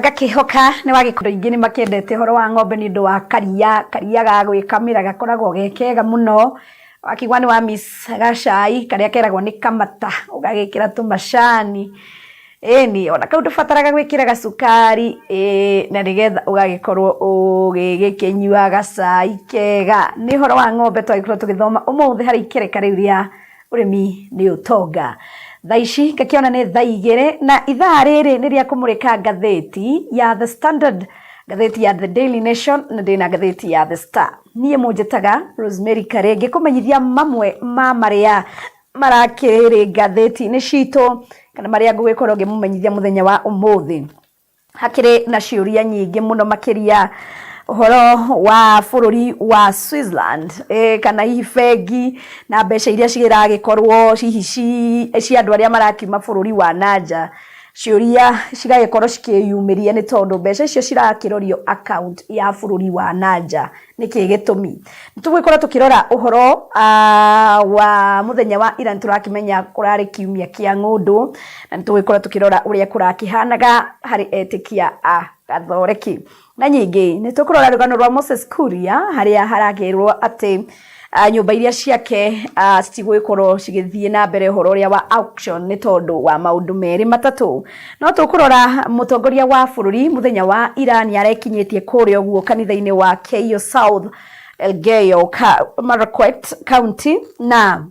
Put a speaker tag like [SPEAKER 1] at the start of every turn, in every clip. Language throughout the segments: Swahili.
[SPEAKER 1] Gakihoka ni wagikundo ingi ni makendete horo wa ng'ombe ni ndu wa karia ga gwikamira gakoragwo gekega muno wakigwa ni wa miss gacai karia keragwo ni kamata ugagikira tumacani ni ona kau ndubataraga gwikira gacukari na nigetha ugagikorwo ugigikinyua gacai kega ni horo wa ng'ombe twagikorwo tugithoma umuthi hari ikereka riu ria urimi ni utonga thaici ngakiona ni thaa igiri na ithaa riri ni ria Kũmũrĩka Ngathĩti ya The Standard, ngathĩti ya The Daily Nation na ndina ngathĩti ya The Star. Niĩ mũnjĩtaga Rosemary Kare ngĩkũmenyithia mamwe ma maria marakĩrĩ ngathĩti-inĩ citũ kana maria ngũgĩkorwo ngĩmũmenyithia mũthenya wa ũmũthĩ. Hakĩrĩ na ciũria nyingĩ mũno makĩria uhoro wa bururi wa Switzerland kana ifegi na mbeca iria cigiragikorwo ci andu aria marakiuma bururi wa nanja ciuria cigagikorwo cikiyumiria ni tondu mbeca icio cirakirorio account ya bururi wa nanja niki gitumi nitugwikorwo tukirora uhoro wa muthenya wa ira niturakimenya kurari kiumia kia ng'undu na nitugwikorwo tukirora uria kurakihanaga hari etikia a gathoreki na nyingi nitukurora rugano rwa Moses Kuria haria haragirwo ati nyumba iria ciake citigwikorwo cigithie na mbere horo ria wa auction ni tondu wa maundu meri matatu no tukurora mutongoria wa bururi muthenya wa Iran arekinyitie kuria guo kanitha-ini wa Keio South Elgeyo Marakwet County na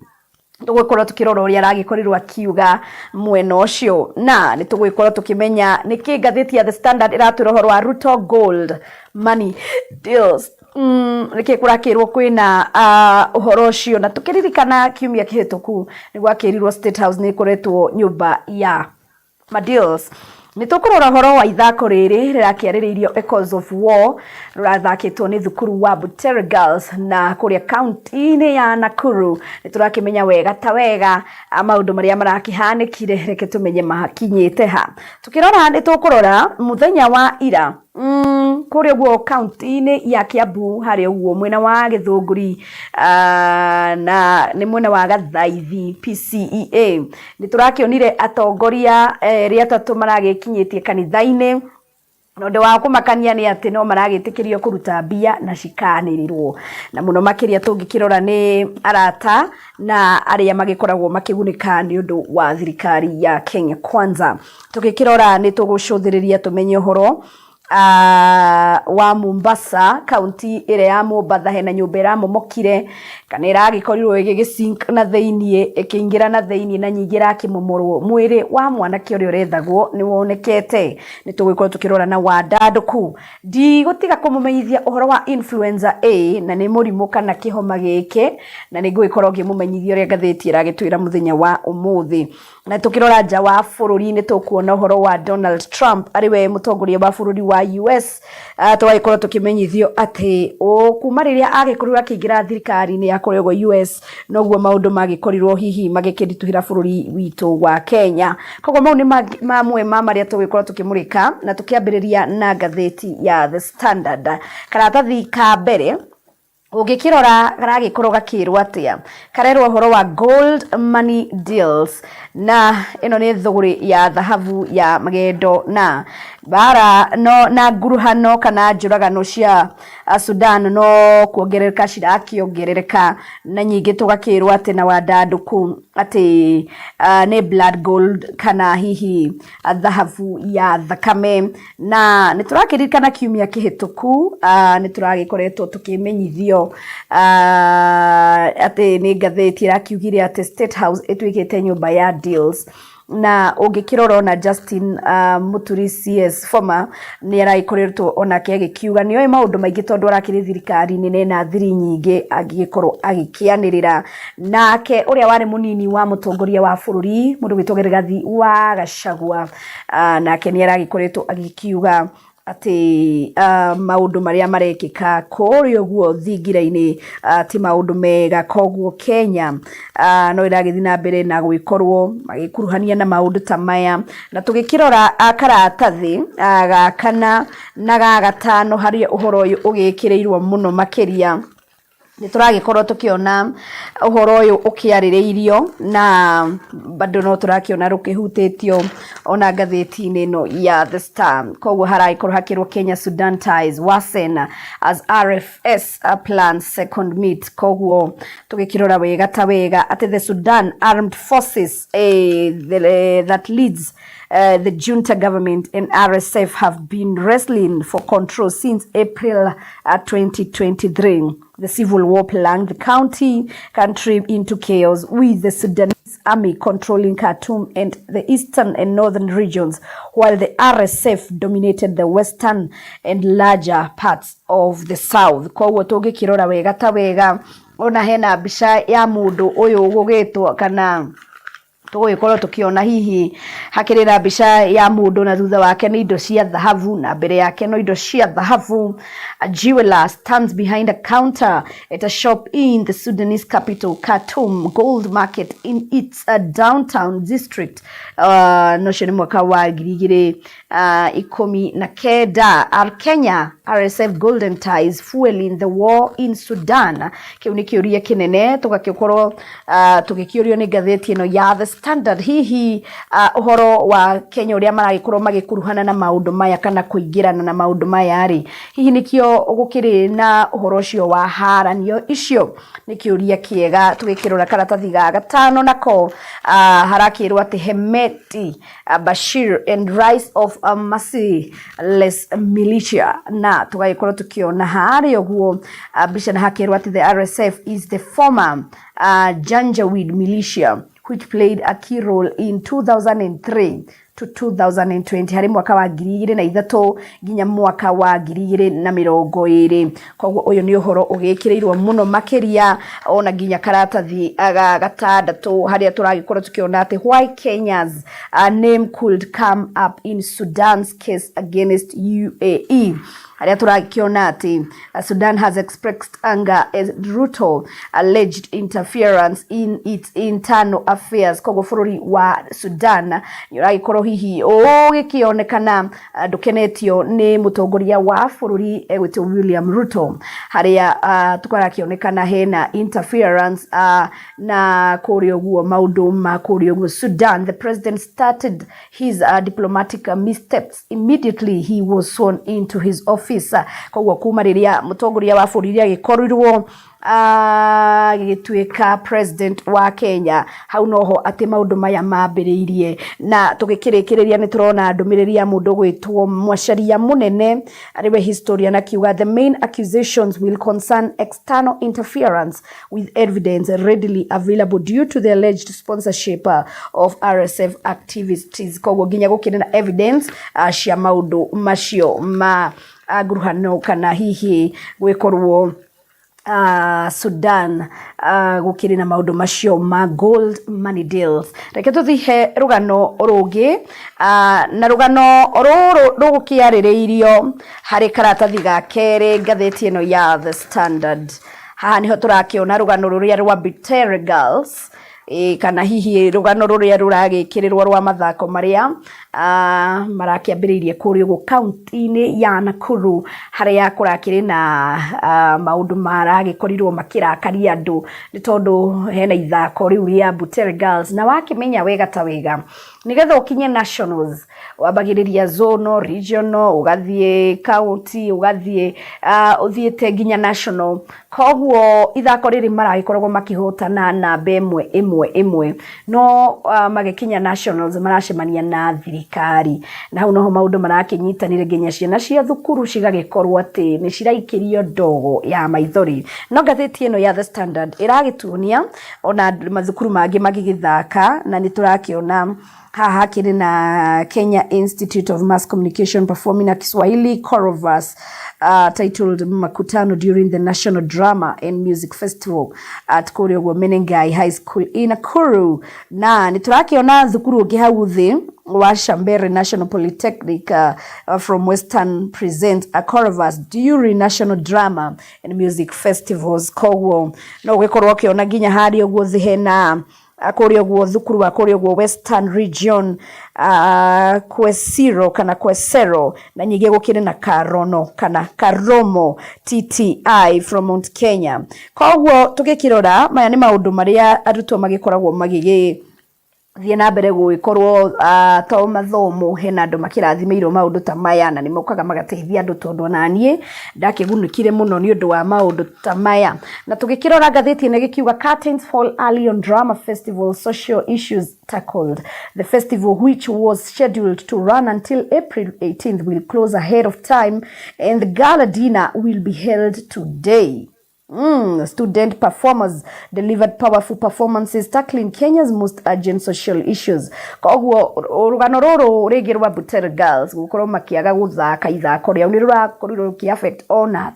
[SPEAKER 1] tugwikorwo tukirora uria aragikorirwo akiuga mwena ucio na nitugwikorwo tukimenya niki ngathĩti ya The Standard iratwira horo wa Ruto Gold Money Deals niki kurakirwo kwina uhoro ucio na tukiririkana kiumia kihituku ni gwakirirwo State House ni kuretwo nyumba ya deals nitukurora horo wa ithako riri rirakiaririirio Echoes of War rurathakitwo ni thukuru wa Butere Girls na kuria county-ini ya Nakuru niturakimenya wega ta wega maundu maria marakihanikire reke tumenye mahakinyite ha tukirora nitukurora muthenya wa ira kuria guo county-ini ya Kiambu hari guo mwena wa Githunguri na ni mwena wa Gathaithi PCEA niturakionire atongoria ria tatu maragikinyitie kanitha-ini nonde wa kumakania ni ati no maragitikirio kuruta mbia na cikanirirwo na muno makiria tungikirora ni arata na aria magikoragwo makigunika ni undu wa thirikari ya Kenya Kwanza tugikirora ni tugucuthiriria tumenye horo wa Mombasa county ire ya Mombasa hena nyumba iramomokire kana iragikorirwo igigicink na theinie ikiingira na theinie na nyingira kimomorwo mwiri wa mwanake uria urethagwo ni wonekete nitugwikorwo tukirora na wadanduku di gutiga kumumenyithia uhoro wa influenza A na ni murimu kana kihoma gike na ningwikorwo ngimumenyithia uria ngathĩti iragitwira muthenya wa umuthi na tukirora nja wa bururi ni tukuona uhoro wa Donald Trump ariwe mutongoria wa bururi wa US twagikorwo tukimenyithio ati kuma riria agikorwo akiingira thirikari ni yakorego US noguo maundu magikorirwo hihi magikirituhira bururi witu wa Kenya koguo mau ni mamwe ma maria tugikorwo tukimurika na tukiambiriria na ngathĩti ya The Standard karatathi ka mbere ugikirora garagikorwo gakirwo atia karerwo horo wa Gold Money Deals na ino ni thuguri ya dhahabu ya magendo na bara no na nguruhano kana njuragano cia Sudan no kuongerereka cirakiongerereka na nyingi tugakirwo ati na wadanduku ati ni blood gold kana hihi dhahabu ya thakame na niturakirikana kiumia kihituku nituragikoretwo tukimenyithio ati ni ngathĩti irakiugire ati State House itwikite nyumba ya deals na ungikirora na Justin Muturi CS former ni araikoretwo onake agikiuga ni oi maundu maingi tondu arakiri thirikari nene na thiri nyingi agikorwo agikianirira nake uria wari munini wa mutongoria wa bururi mundu witogeregathi wa Gachagua nake ni aragikoretwo agikiuga ati maundu maria marekika kurio guo thingira-ini ti maundu mega koguo Kenya no iragithi na mbere na gwikorwo magikuruhania na maundu ta maya na tugikirora karatathi ga kana na ga gatano hari uhoro uyu ugikirirwo muno makiria nituragikorwo tukiona uhoro uyu ukiaririirio na bado no turakiona rukihutitio ona ngathiti-ini ino ya The Star. Koguo haraikorwo hakirwo Kenya Sudan ties worsen as RFS plans second meet. Koguo tugikirora wega ta wega ati the Sudan Armed Forces that leads the junta government and RSF have been wrestling for control since April 2023. The civil war plunged the country into chaos, with the Sudanese army controlling Khartoum and the eastern and northern regions, while the RSF dominated the western and larger parts of the south. Koguo tugikirora wega ta wega ona hena mbica ya mundu uyu gugitwo kana tugikorwo tukiona hihi hakiri na mbica ya mundu na thutha wake ni indo cia dhahabu na mbere yake no indo cia dhahabu. A jeweler stands behind a counter at a shop in the Sudanese capital Khartoum gold market in its downtown district. Noshoni mwaka wa 2019 Kenya RSF golden ties fueling the war in Sudan. Kiu ni kiuria kinene tugakikorwo tugikiurio ni ngathiti ino ya The Standard. Hihi uhoro wa Kenya uria maragikorwo magikuruhana na maundu maya kana kuingirana na maundu maya ri hihi nikio gukiri na uhoro cio wa haranio icio ni kiuria kiega tugikirora karatathi ga gatano nako harakirwo ati Hemeti Bashir and rise of a merciless militia na tugagikorwo tukiona hari oguo bisha na hakirwo ati the RSF is the former Janjaweed militia which played a key role in 2003 to 2020 hari mwaka wa 2003 nginya mwaka wa 2020. Koguo uyu ni uhoro ugikirirwo muno makiria ona nginya karatathi aga gatandatu haria turagikorwo tukiona ati why Kenya's name could come up in Sudan's case against UAE. Haria turakiona ati Sudan has expressed anger as Ruto alleged interference in its internal affairs. Koguo bururi wa Sudan yuragikorwo hihi ugikionekana ndukenetio ni mutongoria wa bururi gwitwo William Ruto haria tukarakionekana hena interference na kurio guo maundu ma kurio guo Sudan. The president started his diplomatic missteps immediately he was sworn into his office. Koguo kuma riria mutongoria wa bururi agikorirwo gituika president wa Kenya hau noho ati maundu maya mambiriirie na tugikirikiria ni turona ndumiriri ya mundu gwitwo Mwacaria Munene ariwe historian akiuga the main accusations will concern external interference with evidence readily available due to the alleged sponsorship of RSF activities. Koguo nginya gukire na evidence cia maundu macio ma guruhano kana hihi gwikorwo Sudan gukiri na maundu macio ma gold money deals. Reke tuthihe rugano rungi na rugano rugukiaririirio hari karatathi ga keri ngathiti ino ya The Standard. Haha niho turakiona rugano ruria rwa Bitere Girls kana hihi rugano ruria ruragikirirwo rwa mathako maria marakiambiriirie kuri ugu county-ini ya Nakuru haria kurakiri na maundu maragikorirwo makirakaria andu ni tondu hena ithako riu ria Bitere Girls na wakimenya wega ta wega nigetha ukinye nationals wabagiriria zone regional ugathie county ugathie uthiete nginya national. Koguo ithako riri maragikoragwo makihotana na imwe no magikinya nationals maracemania na thirikari na hau noho maundu marakinyitanire nginya ciana cia thukuru cigagikorwo ati ni ciraikirio ndogo ya maithori. No ngathiti ino ya The Standard iragituonia ona mathukuru mangi magigithaka na niturakiona haha kiri na Kenya Institute of Mass Communication performing a Kiswahili choreography titled Makutano during the National Drama and Music Festival at Korogwo Menengai High School in Nakuru. Na niturakiona thukuru ungi hau thi wa Shambere National Polytechnic from Western present a choreography during National Drama and Music Festivals. Koguo no gwikorwo kiona nginya hari ogwo thi hena kũrĩa guo thukuru wa kũrĩa guo Western Region Kwesiro kana Kwesero na nyingĩ gũkĩrĩ na Karono kana Karomo TTI from Mount Kenya. Koguo tũgĩkĩrora maya nĩ maũndũ marĩa arutwo magĩkoragwo thiĩ na mbere gũgĩkorwo to mathomo hena andũ makĩrathimĩirwo maũndũ ta maya na nĩ mokaga magateithia andũ tondũ onaniĩ ndakĩgunĩkire mũno nĩ ũndũ wa maũndũ ta maya. Na tũgĩkĩrora ngathĩti nĩ gĩkiuga curtains fall early on drama festival, social issues tackled. The festival, which was scheduled to run until April 18th, will close ahead of time and the gala dinner will be held today. Student performers delivered powerful performances tackling Kenya's most urgent social issues. Koguo rugano rũrũ rĩngĩ rwa Butere Girls gũkorwo makĩaga gũthaka ithako rĩao nĩ rũrakorirwo rũkĩ-affect ona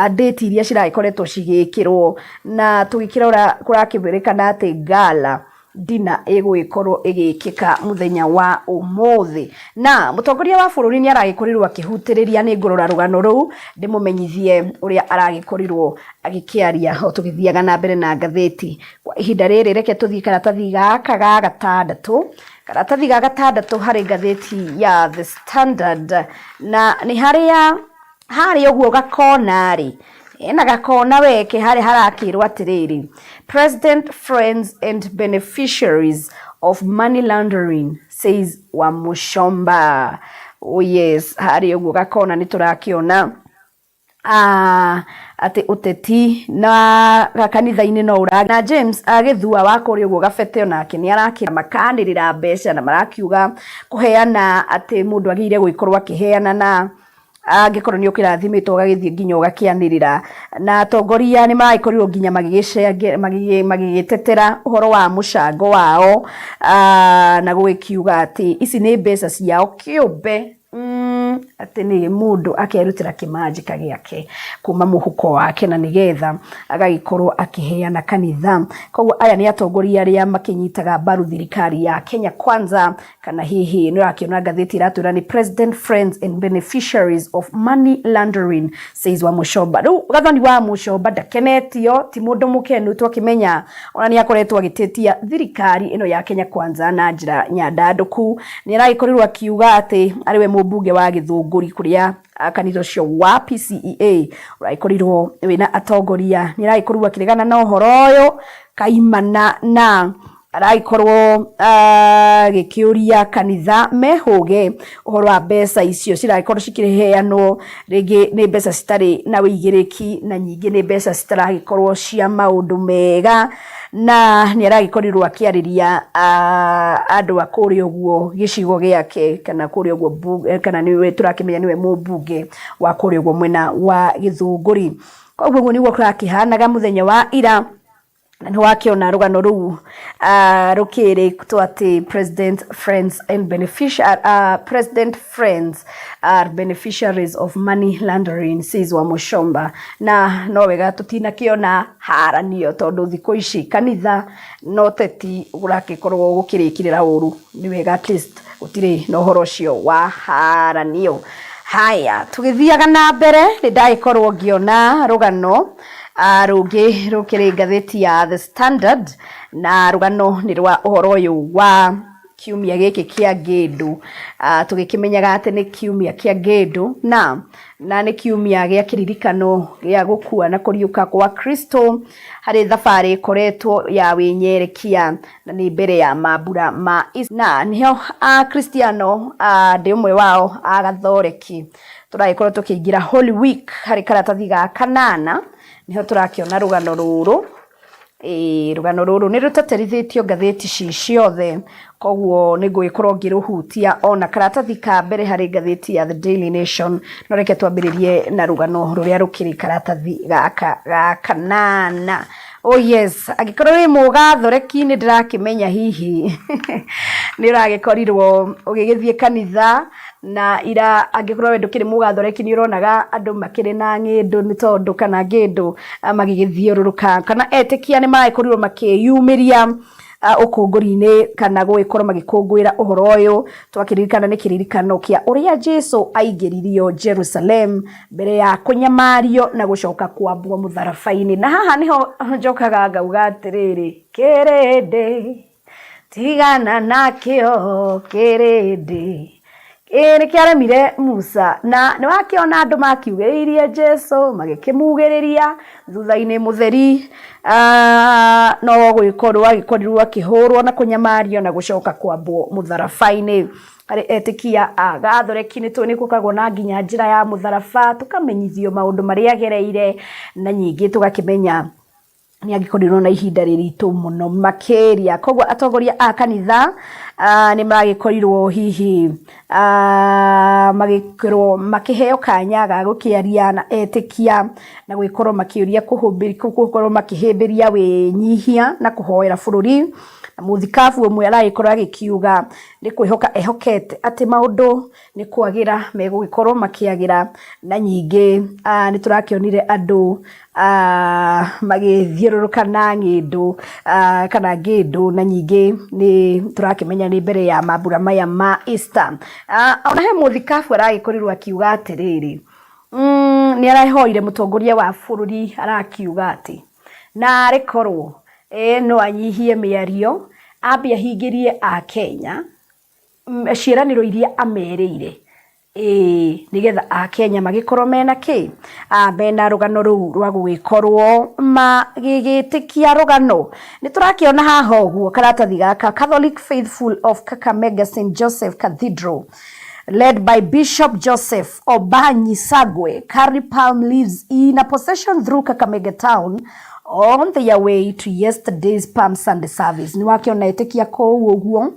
[SPEAKER 1] date iria ciragĩkoretwo cigĩkĩrwo, na tũgĩkĩrora kũrakĩrĩkana atĩ gala dina ĩgũgĩkorwo ĩgĩkĩka mũthenya wa ũmũthĩ. Na mũtongoria wa bũrũri nĩ aragĩkorirwo akĩhutĩrĩria nĩ ngũrora rũgano rũu ndĩmũmenyithie ũrĩa aragĩkorirwo agĩkĩaria o tũgĩthiaga na mbere na ngathĩti. Kwa ihinda rĩrĩ reke tũthiĩ karatathi gaka ga gatandatũ. Karatathi ga gatandatũ harĩ ngathĩti ya The Standard, na nĩ harĩa ũguo gakona-rĩ ena gakona weke harĩa harakĩrwo atĩrĩrĩ, President, friends and beneficiaries of money laundering, says Wamuchomba. Oh yes, harĩa ũguo gakona nĩ tũrakĩona atĩ ũteti na kanitha-inĩ no ũra na James agĩthua wa kũrĩa ũguo gabete onake nĩ arakĩra makanĩrĩra mbeca na marakiuga kũheana atĩ mũndũ agĩrĩire gũgĩkorwo akĩheana na angĩkorwo nĩ ũkĩrathimĩtwo ũgagĩthiĩ nginya ũgakĩanĩrĩra, na atongoria nĩ maragĩkorirwo nginya magĩgĩtetera ũhoro wa mũcango wao na gũgĩkiuga atĩ ici nĩ mbeca ciao kĩũmbe atĩ nĩ mũndũ akerutĩra kĩmanjĩka gĩake kuma mũhuko wake na nĩgetha agagĩkorwo akĩheana kanitha. Koguo aya nĩ atongoria arĩa makĩnyitaga mbaru thirikari ya Kenya Kwanza, kana hihi nĩ ũrakĩona ngathĩti iratwĩra nĩ President, friends and beneficiaries of money laundering, says Wamuchomba. Rĩu gathoni wa Wamuchomba ndakenetio, ti mũndũ mũkenu, twakĩmenya ona nĩ akoretwo agĩtetia thirikari ĩno ya Kenya Kwanza na njĩra nyandandũku. Nĩ aragĩkorirwo akiuga atĩ arĩwe mũmbunge wa Gĩthũngũri kũrĩa kanitha ũcio wa PCEA ũragĩkorirwo wĩna atongoria nĩ aragĩkorirwo akĩregana na ũhoro ũyũ kaimana na aragĩkorwo gĩkĩũria kanitha mehũge ũhoro wa mbeca icio ciragĩkorwo cikĩheanwo rĩngĩ nĩ mbeca citarĩ na wĩigĩrĩki na nyingĩ nĩ mbeca citaragĩkorwo cia maũndũ mega, na nĩ aragĩkorirwo akĩarĩria andũ a kũrĩa ũguo gĩcigo gĩake kana kũrĩa ũguo kana nĩwe tũrakĩmenya nĩwe mũmbunge wa kũrĩa ũguo mwena wa Gĩthũngũri. Koguo nĩguo kũrakĩhanaga mũthenya wa ira, na nĩ wakĩona rũgano rũu rũkĩrĩ atĩ President, friends and beneficiaries of money laundering, says Wamuchomba. Na no wega tũtinakĩona haranio tondũ thikũ ici kanitha no teti ũrakĩkorwo gũkĩrĩkĩrĩra ũru, nĩ wega at least gũtirĩ na ũhoro ũcio wa haranio. Haya, tũgĩthiaga na mbere nĩ ndagĩkorwo ngĩona rũgano rũngĩ rũkĩrĩ ngathĩti ya The Standard, na rũgano nĩ rwa ũhoro ũyũ wa kiumia gĩkĩ kĩa ngĩndũ. Tũgĩkĩmenyaga atĩ nĩ kiumia kĩa ngĩndũ na nĩ kiumia gĩa kĩririkano gĩa gũkua na kũriũka kwa Kristo harĩ thabarĩ ĩkoretwo ya wĩnyerekia na nĩ mbere ya mambura ma na nĩho Kristiano ndĩ ũmwe wao agathoreki tũragĩkorwo tũkĩingĩra Holy Week harĩ karatathi ga kanana. Niho tũrakĩona rũgano rũrũ. Rũgano rũrũ nĩ rũtaterithĩtio ngathĩti ciothe, koguo nĩ ngũgĩkorwo ngĩrũhutia ona karatathi ka mbere harĩ ngathĩti ya The Daily Nation. No reke twambĩrĩrie na rũgano rũrĩa rũkĩrĩ karatathi gaka ga kanana. Oh yes, angĩkorwo wĩ mũgathoreki nĩ ndĩrakĩmenya hihi nĩ ũragĩkorirwo ũgĩgĩthiĩ kanitha na ira angĩkorwo ndũkĩrĩ mũgathoreki nĩ ũronaga andũ makĩrĩ na ng'ĩndũ nĩ tondũ kana ng'ĩndũ magĩgĩthiũrũrũka kana etĩkia nĩ maragĩkorirwo makĩyumĩria ũkũngũri-inĩ kana gũgĩkorwo magĩkũngũĩra ũhoro ũyũ. Twakĩririkana nĩ kĩririkano kĩa ũrĩa Jesũ aingĩririo Jerusalem mbere ya kũnyamario na gũcoka kwambwo mũtharaba-inĩ. Na haha nĩho njokaga ngauga atĩrĩrĩ, kĩrĩndĩ tigana nakio kirindi nä kä aremire Musa na nä wakiona andå makiugä Jesu magäkä-mugä thutha-inä mutheri no gwĩkorwo agĩkorirwo akĩhũrwo na kũnyamario na gũcoka kwambwo mũtharaba-inĩ. Harĩ etĩkia a Gathoreki nĩ tũĩ nĩ gũkoragwo na nginya njĩra ya mũtharaba, tũkamenyithio maũndũ marĩa agereire na nyingĩ tũgakĩmenya nĩ angĩkorirwo na ihinda rĩritũ mũno makĩria. Koguo atongoria a kanitha nĩ magĩkorirwo hihi magĩkorwo makĩheo kanya ga gũkĩaria na etĩkia na gwĩkorwo makĩũria gũkorwo makĩhĩmbĩria wĩnyihia na kũhoera bũrũri. Mũthikabu ũmwe aragĩkorwo agĩkiuga nĩ kwĩhoka ehokete atĩ maũndũ nĩ kwagĩra megũgĩkorwo makĩagĩra, na nyingĩ nĩ tũrakĩonire andũ magĩthiũrũrũka na ng'ĩndũ kana ngĩndũ, na nyingĩ nĩ tũrakĩmenya nĩ mbere ya mambura maya ma Easter. Ona he mũthikabu aragĩkorirwo akiuga atĩrĩrĩ, nĩ arahoire mũtongoria wa bũrũri arakiuga atĩ na rekorwo no anyihie mĩario, ambe ahingĩrie a Kenya ciĩranĩro iria amerĩire nĩgetha a Kenya magĩkorwo mena kĩ mena rũgano rũu rwa gũgĩkorwo magĩgĩtĩkia rũgano. Nĩ tũrakĩona haha ũguo karatathi gaka, Catholic Faithful of Kakamega St. Joseph Cathedral led by Bishop Joseph Obanyi Sagwe carry palm leaves in a procession through Kakamega town on their way to yesterday's Palm Sunday service. Ni wakiona etĩkia kũu ũguo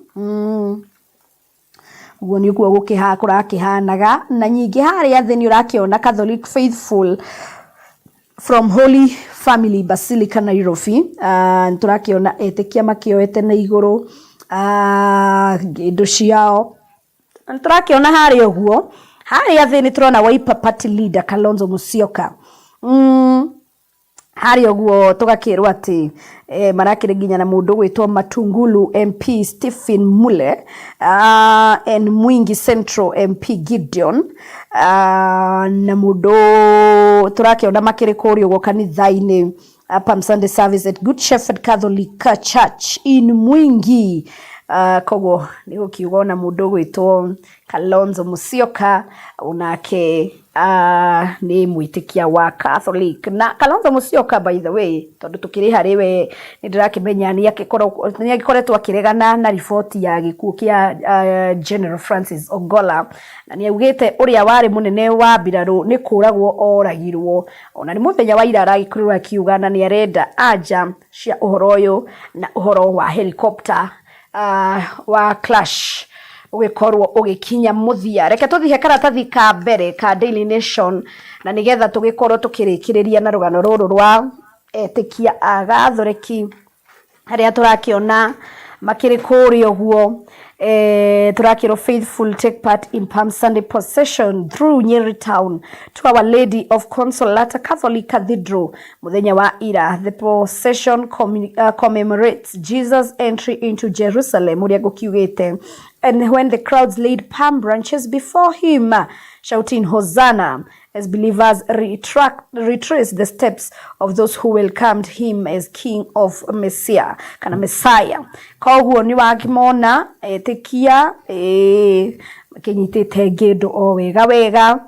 [SPEAKER 1] ũguo nĩ kuo kũrakĩhanaga, na nyingĩ harĩa thĩ nĩ ũrakĩona Catholic Faithful from Holy Family Basilica Nairobi. Nĩ tũrakĩona etĩkia makĩoete na igũrũ ngĩndũ ciao. Nĩ tũrakĩona harĩa ũguo, harĩa thĩ nĩ tũrona Wiper Party leader Kalonzo Musyoka. Harĩa ũguo tũgakĩrwo atĩ marakĩrĩ nginya na mũndũ gwĩtwo Matungulu MP Stephen Mule and Mwingi Central MP Gideon na mũndũ tũrakĩona makĩrĩ kũrĩa ũguo kanitha-inĩ Palm Sunday service at Good Shepherd Catholic Church in Mwingi. Koguo nĩ gũkiuga na mũndũ gwĩtwo Kalonzo Musyoka onake nĩ mwĩtĩkia wa Catholic. Na Kalonzo Musyoka by the way, tondũ tũkĩrĩ harĩ we nĩ ndĩrakĩmenya nĩ agĩkoretwo akĩregana na riboti ya gĩkuũ kĩa General Francis Ogolla, na nĩ augĩte ũrĩa warĩ mũnene wa mbirarũ nĩ kũragwo oragirwo. Ona nĩ mũthenya wa ira aragĩkorirwo akiuga na nĩ arenda anja cia ũhoro ũyũ na ũhoro wa helicopter wa clash ũgĩkorwo ũgĩkinya mũthia. Reke tũthiĩ karatathi ka mbere ka Daily Nation na nĩgetha tũgĩkorwo tũkĩrĩkĩrĩria na rũgano rũrũ rwa etĩkia a Gathoreki harĩa tũrakĩona makĩrĩ kũrĩa ũguo. Turakĩrwo faithful take part in Palm Sunday procession through Nyeri town to Our Lady of Consolata Catholic Cathedral muthenya wa ira. The procession commemorates Jesus' entry into Jerusalem, uria gukiugite, and when the crowds laid palm branches before him shouting Hosanna, as believers retrace the steps of those who welcomed him as King of Messiah, kana Messiah. Koguo ni wakimona etĩkia makinyitĩte ngĩndũ o wega wega,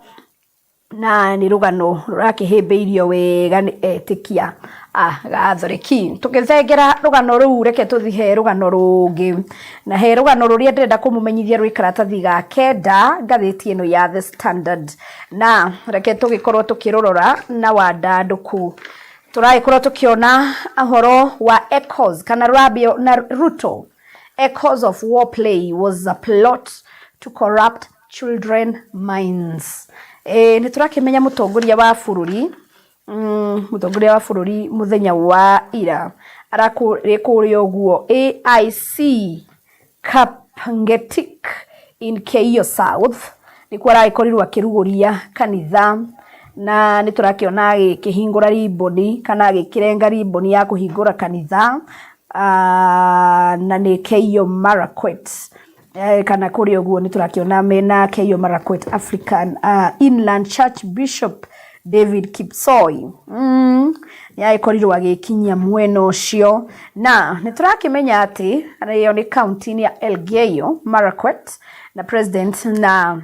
[SPEAKER 1] na nĩ rũgano rũrakĩhĩmbĩirio wega nĩ etĩkia a Gathoreki. Tũgĩthengera rũgano rũu, reke tũthiĩ rũgano rũngĩ, na he rũgano rũrĩa ndĩrenda kũmũmenyithia rwĩ karatathi ga kenda ngathĩti ĩno ya The Standard, na reke tũgĩkorwo tũkĩrũrora na wandandũku. Tũragĩkorwo tũkĩona ũhoro wa echoes kana Rabio na Ruto. Echoes of war play was a plot to corrupt children minds. Nĩ tũrakĩmenya mũtongoria wa bũrũri muthenya wa ira arakũrĩa ũguo AIC Kapngetik in Keio South nĩkuo aragĩkorirwo akĩrugũria kanitha, na nĩ tũrakĩona agĩkĩhingũra ribboni kana agĩkĩrenga ribboni ya kũhingũra kanitha na nĩ Keio Marakwet kana kũrĩa ũguo nĩ tũrakĩona mena Keio Marakwet African Inland Church Bishop David Kipsoi. nĩagĩkorirwo agĩkinyia mwena ũcio, na nĩtũrakĩmenya atĩ ĩyo nĩ kaunti ya Elgeyo Marakwet, na president na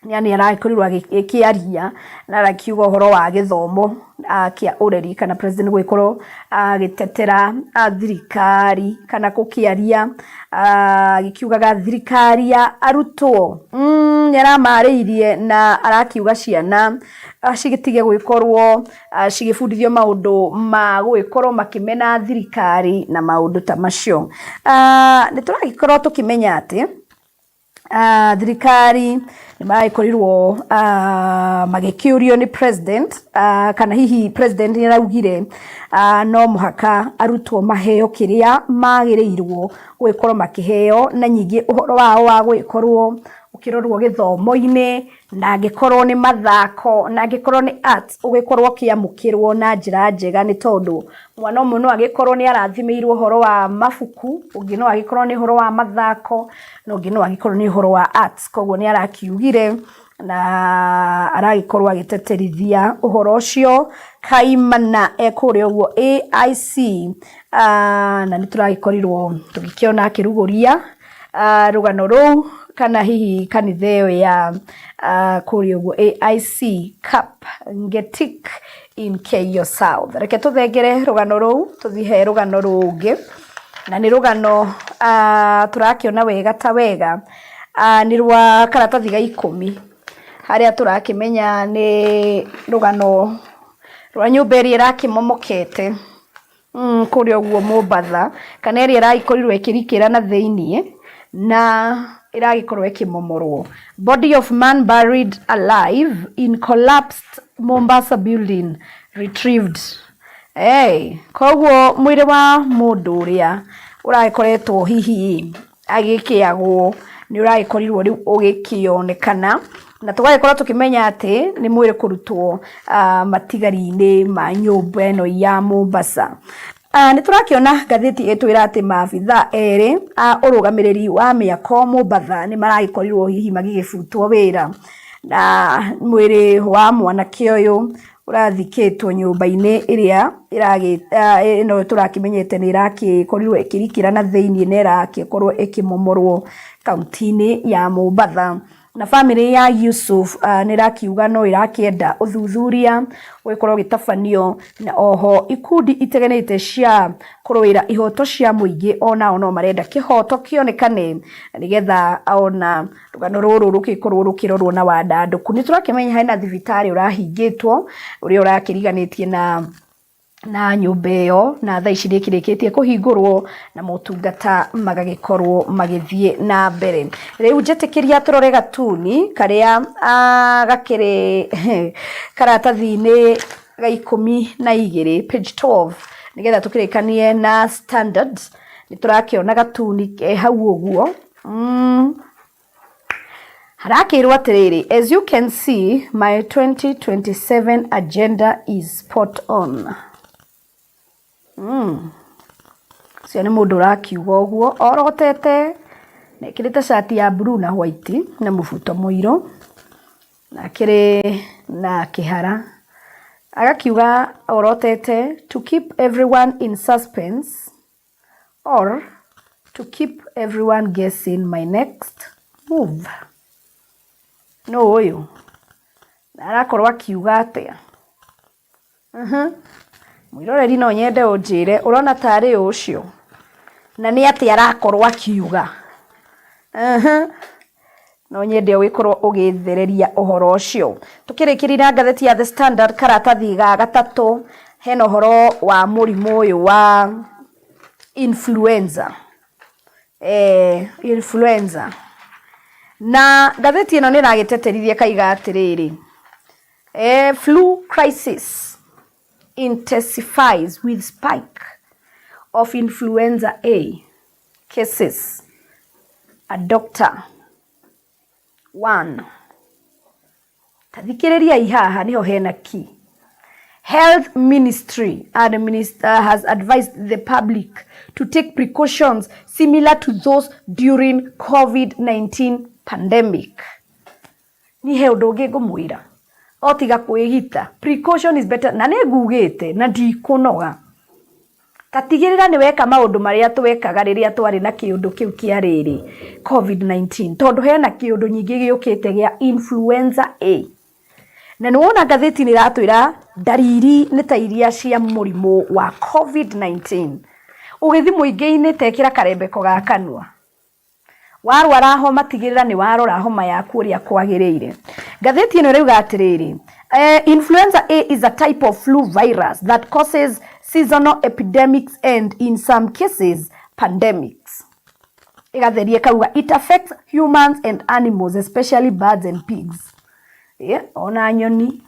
[SPEAKER 1] yani arakorirwo agĩkĩaria na arakiuga ũhoro wa gĩthomo kĩa ũreri, kana president gwĩkorwo agĩtetera thirikari kana gũkĩaria agĩkiugaga thirikari ya arutwo nĩaramarĩirie na arakiuga ciana cigetige gwĩkorwo cigĩbundithio maũndũ ma gwĩkorwo makĩmena thirikari na maũndũ ta macio. Nĩtũragĩkorwo tũkĩmenya atĩ thirikari nĩmagĩkorirwo magĩkĩũrio nĩ president, kana hihi president nĩaraugire no mũhaka arutwo maheo kĩrĩa magĩrĩirwo gwĩkorwo makĩheo, na nyingĩ ũhoro wao wa gwĩkorwo ũkĩrorwo gĩthomo-inĩ, na angĩkorwo nĩ mathako, na angĩkorwo nĩ arts ũgĩkorwo ũkĩamũkĩrwo na njĩra njega, nĩ tondũ mwana ũmwe no agĩkorwo nĩ arathimĩirwo ũhoro wa mabuku, ũngĩ no agĩkorwo nĩ ũhoro wa mathako, na ũngĩ no agĩkorwo nĩ ũhoro wa arts. Koguo nĩ arakiugire na aragĩkorwo agĩteterithia ũhoro ũcio kaimana ekũrĩa ũguo AIC, na nĩtũragĩkorirwo tũgĩkĩona akĩrugũria rũgano rũu, kana hihi kanitha ĩyo ya kũrĩa ũguo AIC Kapngetik in Keyo South. Reke tũthengere rũgano rũu tũthihe rũgano rũngĩ, na nĩ rũgano tũrakĩona wega ta wega nĩ rwa karatathi ga 10, harĩa tũrakĩmenya nĩ rũgano rwa nyũmba ĩrĩa ĩrakĩmomokete kũrĩa ũguo Mombatha, kana ĩrĩa ĩragĩkorirwo ĩkĩrikĩra na thĩiniĩ na ĩragĩkorwo ĩkĩmomorwo. Body of man buried alive in collapsed Mombasa building retrieved. Koguo mwĩrĩ wa mũndũ ũrĩa ũragĩkoretwo hihi agĩkĩagwo nĩ ũragĩkorirwo rĩu ũgĩkĩonekana, na tũgagĩkorwo tũkĩmenya atĩ nĩ mwĩrĩ kũrutwo matigari-inĩ ma nyũmba ĩno ya Mombasa. Nĩtũrakĩona ngathĩti ĩtwĩra atĩ maabitha erĩ ũrũgamĩrĩri wa mĩako Mombatha nĩ maragĩkorirwo hihi magĩgĩbutwo wĩra, na mwĩrĩ wa mwanake ũyũ ũrathikĩtwo nyũmba-inĩ ĩrĩa ĩno tũrakĩmenyete nĩ ĩrakĩkorirwo ĩkĩrikĩra na thĩiniĩ na ĩrakĩkorwo ĩkĩmomorwo kaunti-inĩ ya Mombatha. Na family ya Yusuf nĩ rakiuga no ĩrakĩenda ũthuthuria gwĩkorwo gĩtabanio, na oho ikundi iteganĩte cia kũrũĩra ihoto cia mũingĩ onao no marenda kĩhoto kĩonekane, nĩgetha ona rũgano rũrũ rũgĩkorwo rũkĩrorwo na wandandũku. Nĩ tũrakĩmenya hena thibitarĩ ũrahingĩtwo ũrĩa ũrakĩriganĩtie na nyũmba ĩyo, na thaa ici rĩkĩrĩkĩtie kũhingũrwo na motungata magagĩkorwo magĩthiĩ na mbere. Rĩu njĩtĩkĩria tũrore gatuni karĩa gakĩrĩ karatathi-inĩ ga 12 page 12, nĩgetha tũkĩrĩkanie na Standard. Nĩ tũrakĩona gatuni hau ũguo harakĩrwo atĩrĩrĩ, as you can see my 2027 agenda is spot on. Cio nĩ mũndũ ũrakiuga ũguo orotete, nekĩrĩte shati ya blue na white na mũbuto mũirũ, na akĩrĩ na kĩhara, agakiuga orotete to keep everyone in suspense or to keep everyone guessing my next move. No ũyũ arakorwo akiuga atĩa? Mwĩroreri no nyende ũnjĩre ũrona tarĩ ũcio, na nĩ atĩ arakorwo akiuga. No nyende ũgĩkorwo ũgĩthereria ũhoro ũcio. Tũkĩrĩkĩrĩra ngathĩti ya The Standard karatathi ga 3, hena ũhoro wa mũrimũ ũyũ wa influenza. Influenza. Na ngathĩti ĩno nĩ ĩragĩteterithia kaiga atĩrĩrĩ, flu crisis intensifies with spike of influenza A cases. A doctor 1. Tathikĩrĩria ihaha niho hena key. Health Ministry has advised the public to take precautions similar to those during COVID-19 pandemic. Ni he ũndũ ũngĩ ngũmwĩra, otiga kwĩgita. Precaution is better. Na nĩngugĩte na ndikũnoga. Tatigĩrĩra nĩ weka maũndũ marĩa twekaga rĩrĩa twarĩ na kĩũndũ kĩu kĩa rĩrĩ COVID-19. Tondũ hena kĩũndũ nyingĩ gĩũkĩte gĩa influenza A. Na nĩwona ngathĩti nĩ ratwĩra dariri nĩ ta iria cia mũrimũ wa COVID-19. Ũgĩthi mũingĩ-inĩ tekĩra karembeko ga kanua. Warwara homa tigĩrĩra nĩ warora homa yaku ũrĩa kwagĩrĩire. Ngathĩti ĩno rĩuga atĩrĩrĩ, influenza A is a type of flu virus that causes seasonal epidemics and in some cases pandemics. Igatherie kauga it affects humans and animals, especially birds and pigs. Ona nyoni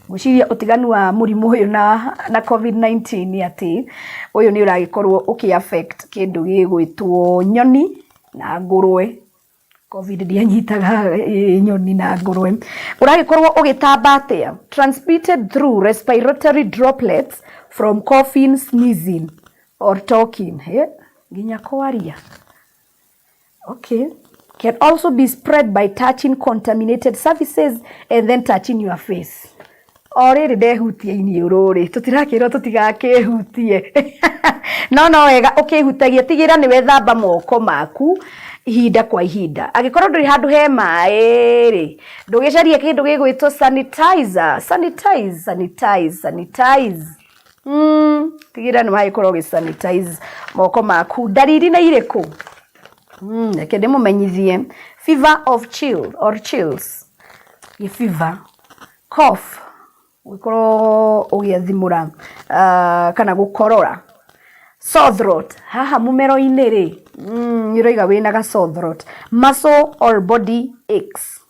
[SPEAKER 1] Mũciria ũtiganu wa mũrimũ ũyũ na COVID-19 ni atĩ ũyũ nĩ ũragĩkorwo ũkĩ-affect kĩndũ gĩgwĩtwo nyoni na ngũrwe. COVID ndianyitaga nyoni na ngũrwe. Ũragĩkorwo ũgĩtamba atĩa? Transmitted through respiratory droplets from coughing, sneezing or talking. Nginya kwaria. Okay. Can also be spread by touching contaminated surfaces and then touching your face. Already ndehutie iniũrũ-rĩ, tũtirakĩrwo tũtigakĩhutie. No wega ũkĩhutagia tigĩra nĩ wethamba moko maku ihinda kwa ihinda. Angĩkorwo ndũrĩ handũ he maĩ-rĩ, ndũgĩcarie kĩndũ gĩgwĩtwo sanitizer. Sanitize. Tigĩra nĩ wagĩkorwo ũgĩ-sanitize moko maku. Dariri nĩ irĩkũ? Reke ndĩmũmenyithie. Fever of chills. Fever. Cough. Gũkorwo ũgĩathimũra kana gũkorora. Sore throat. Haha mũmero-inĩ-rĩ, nĩũraiga wĩna ga sore throat. Muscle or body aches.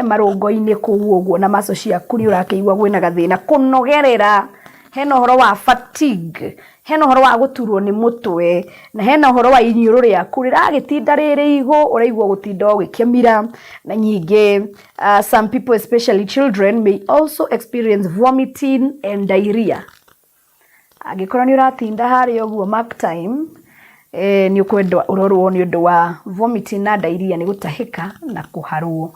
[SPEAKER 1] Marũngo-inĩ kũu ũguo na muscle ciaku nĩ ũrakĩigua gwĩna gathĩna. Kũnogerera. Hena ũhoro wa fatigue. Hena ũhoro wa gũturwo nĩ mũtwe. Na hena ũhoro wa iniũrũ rĩaku rĩragĩtinda rĩrĩ igũ, ũraigua gũtinda ũgĩkĩmira. Na nyingĩ, some people, especially children, may also experience vomiting and diarrhea. Angĩkorwo nĩ ũratinda harĩa ũguo mark time, nĩ ũkwenda ũrorwo nĩ ũndũ wa vomiting na diarrhea, nĩ gũtahĩka na kũharwo.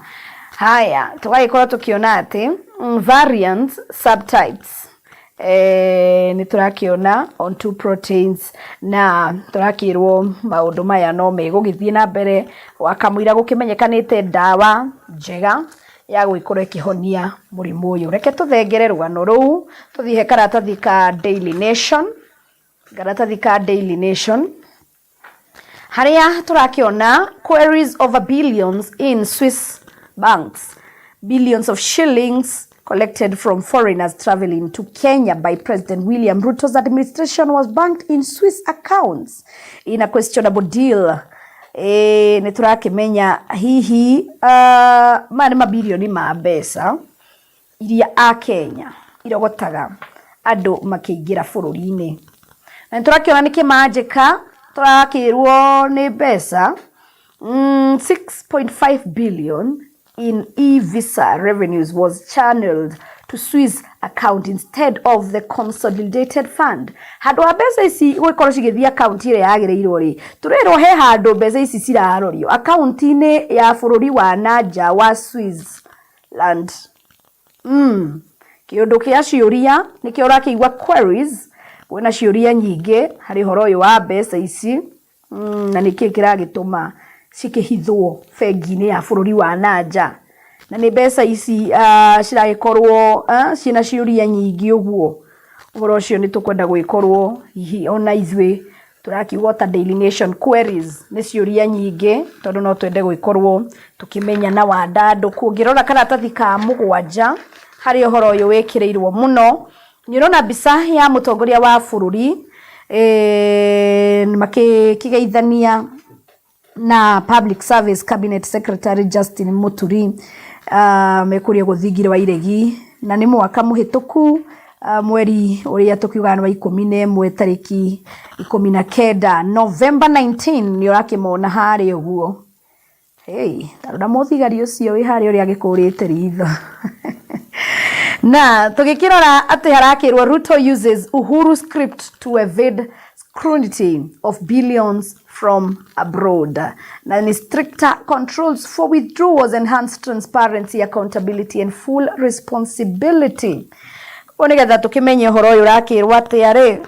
[SPEAKER 1] Haya, tũgagĩkorwo tũkĩona atĩ variants, subtypes. Nĩ tũrakĩona on two proteins na tũrakĩrwo maũndũ maya no megũgĩthiĩ na mbere wakamũira gũkĩmenyekanĩte ndawa njega ya gwĩkora ĩkĩhonia mũrimũ ũyũ. Reke tũthengere rũgano rũu tũthiĩ karatathi ka Daily Nation harĩa tũrakĩona queries over billions in Swiss banks, billions of shillings collected from foreigners traveling to Kenya by President William Ruto's administration was banked in Swiss accounts in a questionable deal. Nĩ tũrakĩmenya hihi maya nĩ mabilioni ma mbeca iria a Kenya irogotaga andũ makĩingĩra bũrũri-inĩ. Na nĩ tũrakĩona nĩ kĩmanjĩka, tũrakĩrwo nĩ mbeca 6.5 billion in e-visa revenues was channeled to Swiss account instead of the consolidated fund. Handũ ha mbeca ici gũkorwo cigĩthiĩ account ĩrĩa yagĩrĩirwo-rĩ, tũrerwo he handũ mbeca ici cirarorio account-inĩ ya bũrũri wa nanja wa Switzerland. Kĩũndũ kĩa ciũria nĩkĩo ũrakĩigua queries, kwĩna ciũria nyingĩ harĩ ũhoro ũyũ wa mbeca ici, na nĩkĩĩ kĩragĩtũma cikĩhithwo bengi-inĩ ya bũrũri wa nanja. Na nĩ mbeca ici ciragĩkorwo ciĩna ciũria nyingĩ ũguo. Ũhoro ũcio nĩ tũkwenda gwĩkorwo hihi ona ithuĩ tũrakiuga ta Daily Nation queries nĩ ciũria nyingĩ, tondũ no twende gwĩkorwo tũkĩmenya na wandandũku. Ũngĩrora karatathi ka 7 harĩ ũhoro ũyũ wĩkĩrĩirwo mũno, nĩũrona mbica ya mũtongoria wa bũrũri makĩgeithania na Public Service Cabinet Secretary Justin Muturi mekũria gũthingire wa iregi, na nĩ mwaka mũhĩtũku mweri ũrĩa tũkiuga nĩ wa 11 tarĩki 19 November 19 nĩ ũrakĩmona harĩa ũguo. Tarora mũthigari ũcio wĩ harĩa ũrĩa agĩkũrĩte ritho. Na tũgĩkĩrora atĩ harakĩrwo Ruto uses Uhuru script to evade scrutiny of billions from abroad. Na ni stricter controls for withdrawals, enhanced transparency, accountability and full responsibility. Onigetha tukimenye horo uyu rakirwa atiari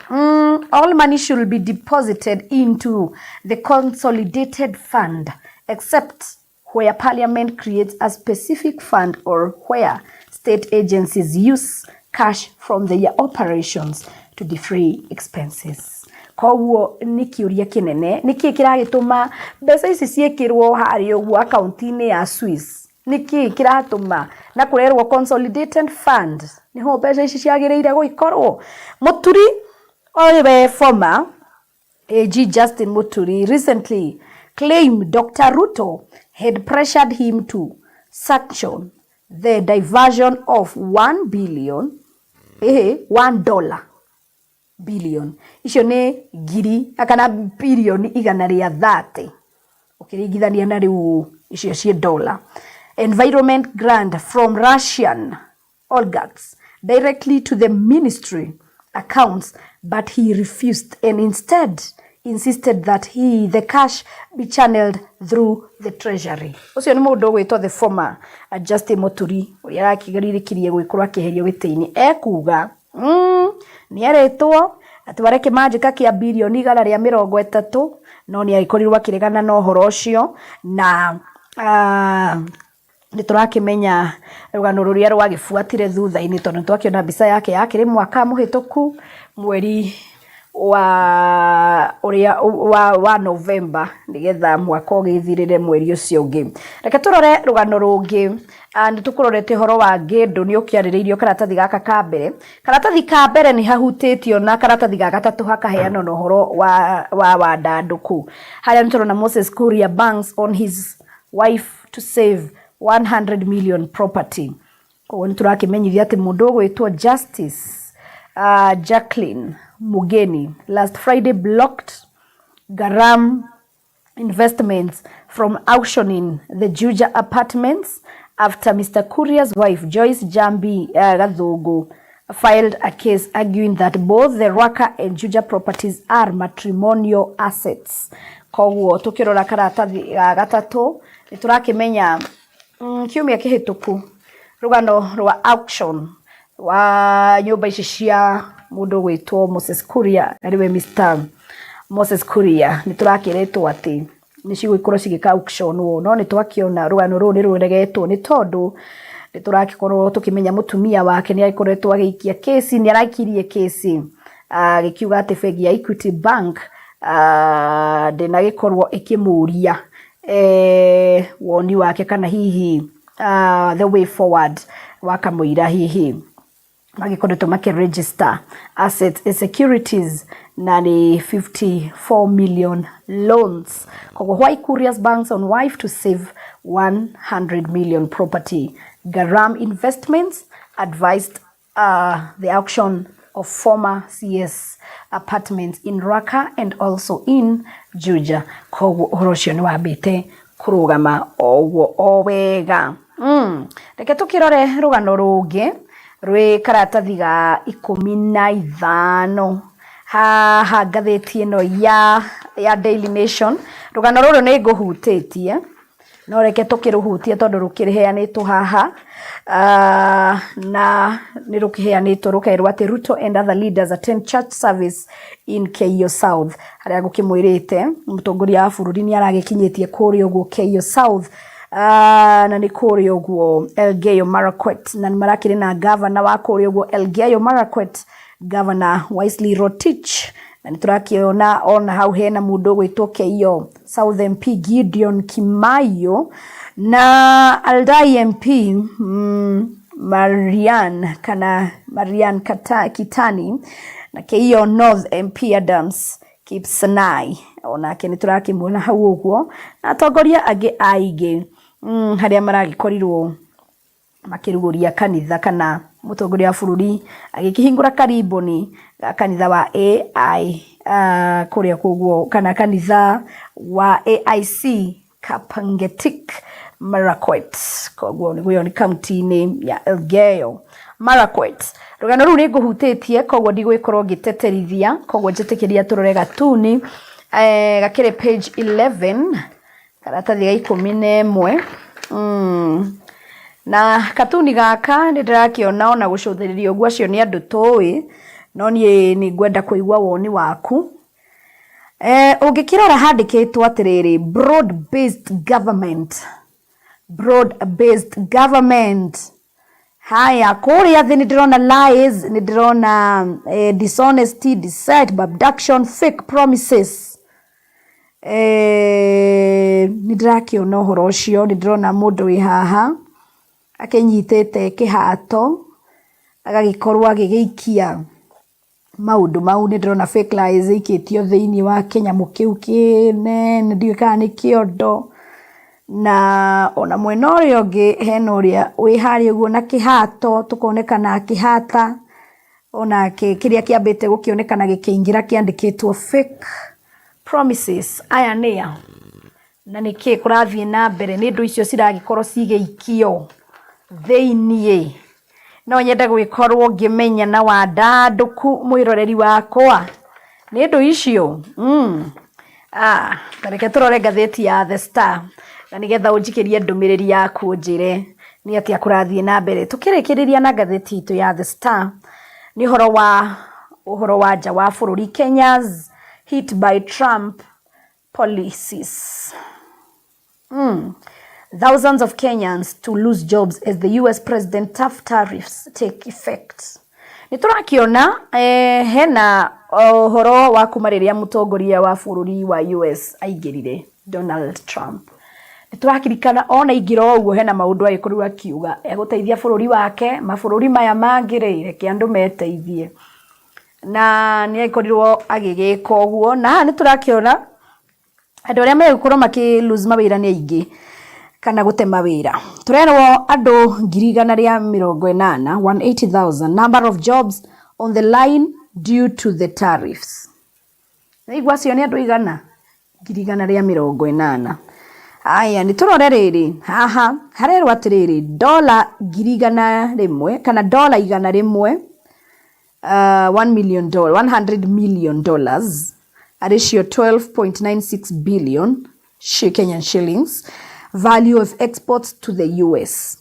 [SPEAKER 1] all money should be deposited into the consolidated fund except where parliament creates a specific fund or where state agencies use cash from their operations to defray expenses. Koguo ni kiuria kinene niki kiragituma mbeca ici ciekirwo hari uguo account-ini ya Swiss niki kiratuma na kurerwo consolidated fund niho mbeca ici ciagireire guikorwo. Muturi owe former AG Justin Muturi recently claimed Dr. Ruto had pressured him to sanction the diversion of $1 billion billion. Icio ni ngiri akana billion igana ria 30. Ukiringithania na riu icio cie dollar. Environment grant from Russian oligarchs directly to the ministry accounts, but he refused and instead insisted that the cash be channeled through the treasury. Ucio ni mundu gwitwo the former Justin Muturi uria arakigaririkirie gwikorwa kiherio gitini ekuga ni aretwo atwareke majika kia bilioni igana ria 30 no ni aikorirwa kiregana na uhoro ucio na ni turakimenya rugano ruria rwagifuatire thutha-ini tondu twakiona mbica yake yakiri mwaka muhituku mweri wa November nigetha mwaka ugithirire mweri ucio ungi. Reke turore rugano rungi and tukurorete horo wa ngindu ni ukiaririirio karatathi gaka ka mbere. Karatathi ka mbere ni hahutitio na karatathi ga gatatu hakaheana no horo wa ndanduku. Haria niturona Moses Kuria banks on his wife to save 100 million property. Ko niturakimenyithia ati mundu gwitwo Justice Jacqueline Mugeni last Friday blocked Garam Investments from auctioning the Juja apartments after Mr. Kuria's wife Joyce Jambi Gadhogo filed a case arguing that both the Rwaka and Juja properties are matrimonial assets. Koguo tukirora karatathi gatatu niturakimenya kiumia kihituku rugano rwa auction wa nyumba ici cia mundu gwitwo Moses Kuria ariwe Mr. Moses Kuria niturakiretwo ati ni cigwikorwo cigika auction no nitwakiona rugano ru ni ruregetwo ni tondu niturakikorwo tukimenya mutumia wake ni aikoretwo agiikia kesi ni arakirie kesi gikiuga ati bengi ya Equity Bank ndina gikorwo ikimuria woni wake kana hihi the way forward wakamuira hihi magikoretwo makiregister assets and securities na ni 54 million loans. Kogo why Kuria's banks on wife to save 100 million property. Garam Investments advised the auction of former CS apartments in Rwaka and also in Juja. Kogo horocio ni wabite kurugama owo owega. Reke tukirore rugano rungi rwe karatathi ga 15 ha ngathĩti ĩno ya Daily Nation. Rugano ruru ni nguhutĩtie no reke tukiruhutie tondu rukiriheanĩtwo haha na ni rukiheanĩtwo rukairwo ati Ruto and other leaders attend church service in Keio South. Haria gukimwirite mutongoria wa bururi ni aragikinyitie kuri uguo Keio South na ni kuri uguo Elgeyo Marakwet na marakiri na governor wa kuri uguo Elgeyo Marakwet Governor Wesley Rotich na niturakiona ona hau hena mundu gwitwo Keio South MP Gideon Kimayo na Aldai MP Marian Kitani na Keio North MP Adams Kipsanai ona ke niturakimwona hau uguo na atongoria age aige haria maragikorirwo makiruguria kanitha kana mutongoria wa bururi agikihingura kariboni kanitha wa AI kuria kuguo kana kanitha wa AIC Kapangetik Marakwet. Koguo niguo ni county-ini ya Elgeyo Marakwet. Rugano ru ni nguhutitie koguo ndigwikorwo ngiteterithia koguo njitikiria turore gatuni gakire page 11 karatathi ga 11 na katuni gaka ndirakiona ona gucuthiririo gwacio ni andu towi no ni ngwenda kuigwa woni waku ungikirora handikitwo atiriri broad based government haya kuria thi ndirona lies ndirona dishonesty deceit abduction fake promises nindirakiona uhoro ucio ndirona mundu wi haha akenyitete kihato agagikorwo agigiikia maundu mau ndirona fake lies ikitio thiini wa Kenya mukiu kine ndiuka ni kiondo na ona mwena uria ungi hena uria wi hari uguo na kihato tukonekana kihata ona kiria kiambite gukionekana gikiingira kiandikitwo fake promises aya nia na niki kurathie na mbere ni ndu icio ciragikorwo cigeikio thiini no nyenda gwikorwo ngimenya na wandanduku mwiroreri wakwa ni ndu icio tareke turore ngatheti ya The Star na nigetha unjikirie ndumiriri yaku unjire ni atia kurathie na mbere tukirikiriria na ngatheti itu ya The Star ni uhoro wa nja wa bururi Kenya's hit by Trump policies. Thousands of Kenyans to lose jobs as the US president tough tariffs take effect. Niturakiona hena uhoro wa kumariria mutongoria wa bururi wa US aingirire Donald Trump. Niturakirikana ona ingiro uguo hena maundu agikorwa kiuga eguteithia bururi wake mabururi maya mangirire kiandu meteithie na ni aikorirwo agigika uguo na niturakiona andu aria megukorwo maki lose mawira ni aingi kana gute mawira turerwo andu 180,000 number of jobs on the line due to the tariffs igwa cio ni andu igana 180,000 aya ni turore riri haha harerwo atiriri $100,000 kana $100 $100 million a ratio 12.96 billion Kenyan shillings value of exports to the US.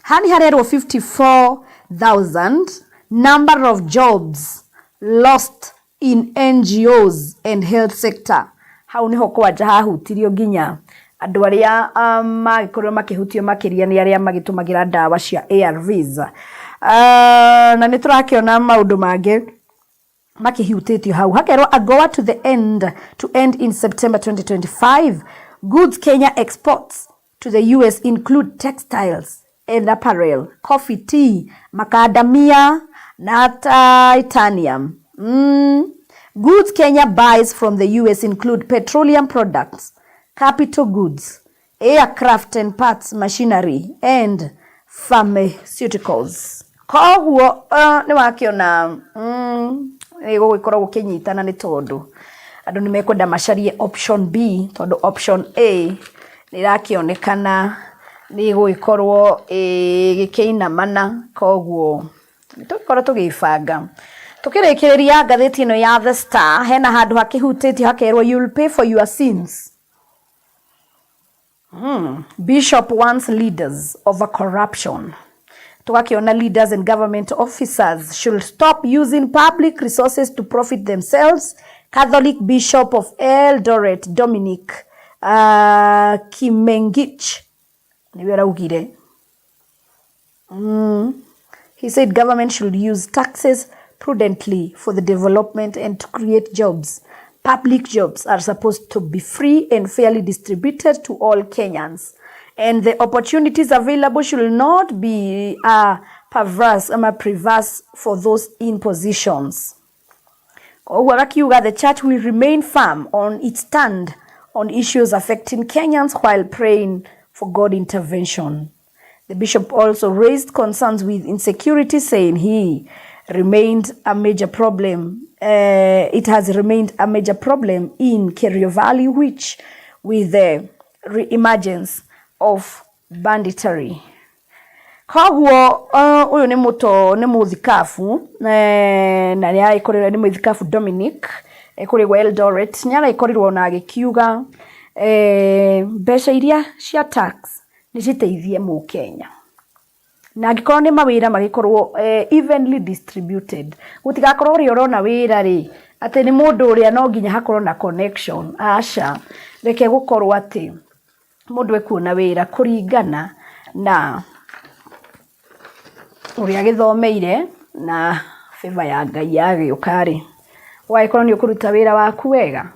[SPEAKER 1] Hani harero 54,000 number of jobs lost in NGOs and health sector. Hau niho kwaja hahutirio ginya andu aria magikorwo makihutio makiria ni aria magitumagira ndawa cia ARVs. Na niturakiona maundu mangĩ makihutitio hau hakerwo agoa to end in September 2025. Goods Kenya exports to the US include textiles and apparel, coffee, tea, macadamia, na titanium. Goods Kenya buys from the US include petroleum products, capital goods, aircraft and parts, machinery, and pharmaceuticals. Koguo ni wakiona gugikora gukinyitana ni tondu andu ni mekwenda macarie option B tondu option A ni rakionekana ni gugikorwo gikiinamana koguo tukorwo tugifanga tukirikiriria ngatheti ino ya The Star hena handu hakihutitio hakerwo you'll pay for your sins. Bishop wants leaders over corruption. Tukakiona leaders and government officers should stop using public resources to profit themselves. Catholic Bishop of Eldoret, Dominic Kimengich, he said government should use taxes prudently for the development and to create jobs. Public jobs are supposed to be free and fairly distributed to all Kenyans. And the opportunities available should not be perverse for those in positions. The church will remain firm on its stand on issues affecting Kenyans while praying for God intervention. The bishop also raised concerns with insecurity, saying it has remained a major problem in Kerio Valley, which with the re-emergence of banditry. Koguo uyu ni muthikabu na ni aikorera ni muthikabu Dominic kuri Eldoret nyara ikorirwo na gikiuga mbeca iria cia tax ni citeithie mu Kenya na angikorwo ni mawira magikorwo evenly distributed gutigakorwo uri urona wira ri ati ni mundu uria no nginya hakorwo na connection aca reke gukorwo ati mundu ekuona wira kuringana na uria githomeire na favor ya Ngai yagiukari waikorwo ni ukuruta wira waku wega.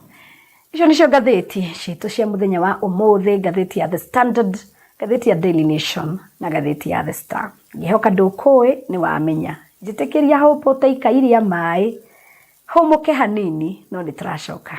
[SPEAKER 1] Icio nicio ngathĩti citu cia muthenya wa umuthi, ngathĩti ya The Standard, ngathĩti ya Daily Nation na ngathĩti ya The Star. Ngihoka ndukui ni wamenya njitikiria hope utaikairia mai humuke hanini no ni turacoka.